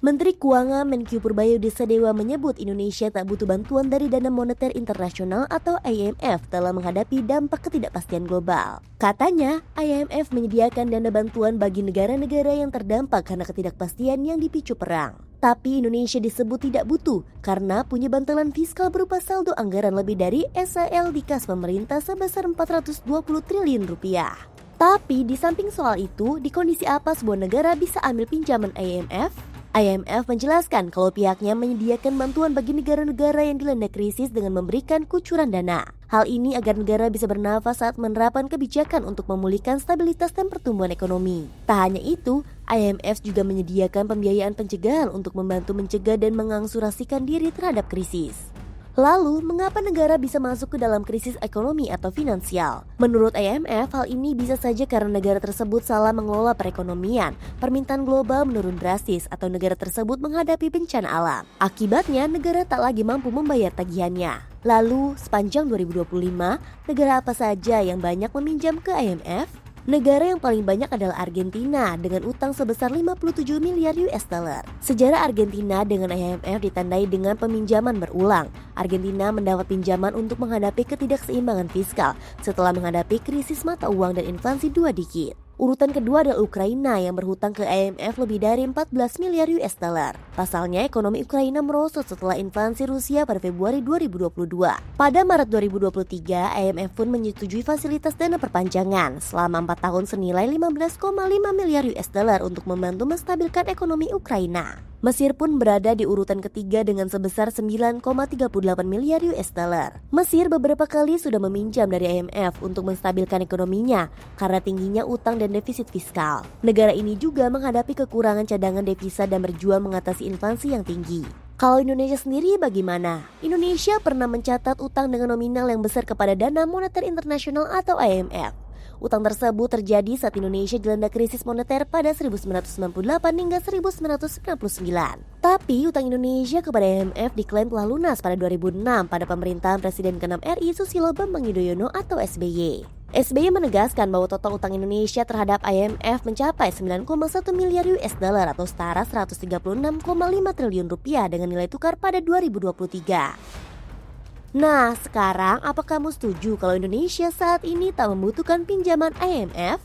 Menteri Keuangan Menkyu Purbayo-Desadewa menyebut Indonesia tak butuh bantuan dari Dana Moneter Internasional atau IMF dalam menghadapi dampak ketidakpastian global. Katanya, IMF menyediakan dana bantuan bagi negara-negara yang terdampak karena ketidakpastian yang dipicu perang. Tapi Indonesia disebut tidak butuh karena punya bantalan fiskal berupa saldo anggaran lebih dari SAL di kas pemerintah sebesar 420 triliun rupiah. Tapi di samping soal itu, di kondisi apa sebuah negara bisa ambil pinjaman IMF? IMF menjelaskan kalau pihaknya menyediakan bantuan bagi negara-negara yang dilanda krisis dengan memberikan kucuran dana. Hal ini agar negara bisa bernafas saat menerapkan kebijakan untuk memulihkan stabilitas dan pertumbuhan ekonomi. Tak hanya itu, IMF juga menyediakan pembiayaan pencegahan untuk membantu mencegah dan mengangsurasikan diri terhadap krisis. Lalu, mengapa negara bisa masuk ke dalam krisis ekonomi atau finansial? Menurut IMF, hal ini bisa saja karena negara tersebut salah mengelola perekonomian, permintaan global menurun drastis, atau negara tersebut menghadapi bencana alam. Akibatnya, negara tak lagi mampu membayar tagihannya. Lalu, sepanjang 2025, negara apa saja yang banyak meminjam ke IMF? Negara yang paling banyak adalah Argentina dengan utang sebesar 57 miliar US dollar. Sejarah Argentina dengan IMF ditandai dengan peminjaman berulang. Argentina mendapat pinjaman untuk menghadapi ketidakseimbangan fiskal setelah menghadapi krisis mata uang dan inflasi 2 digit. Urutan kedua adalah Ukraina yang berhutang ke IMF lebih dari 14 miliar US dollar. Pasalnya, ekonomi Ukraina merosot setelah invasi Rusia pada Februari 2022. Pada Maret 2023, IMF pun menyetujui fasilitas dana perpanjangan selama 4 tahun senilai 15,5 miliar US dollar untuk membantu menstabilkan ekonomi Ukraina. Mesir pun berada di urutan ketiga dengan sebesar 9,38 miliar US dollar. Mesir beberapa kali sudah meminjam dari IMF untuk menstabilkan ekonominya karena tingginya utang dan defisit fiskal. Negara ini juga menghadapi kekurangan cadangan devisa dan berjuang mengatasi inflasi yang tinggi. Kalau Indonesia sendiri bagaimana? Indonesia pernah mencatat utang dengan nominal yang besar kepada Dana Moneter Internasional atau IMF. Utang tersebut terjadi saat Indonesia dilanda krisis moneter pada 1998 hingga 1999. Tapi utang Indonesia kepada IMF diklaim telah lunas pada 2006 pada pemerintahan Presiden ke-6 RI Susilo Bambang Yudhoyono atau SBY. SBY menegaskan bahwa total utang Indonesia terhadap IMF mencapai 9,1 miliar US dollar atau setara 136,5 triliun rupiah dengan nilai tukar pada 2023. Nah, sekarang apa kamu setuju kalau Indonesia saat ini tak membutuhkan pinjaman IMF?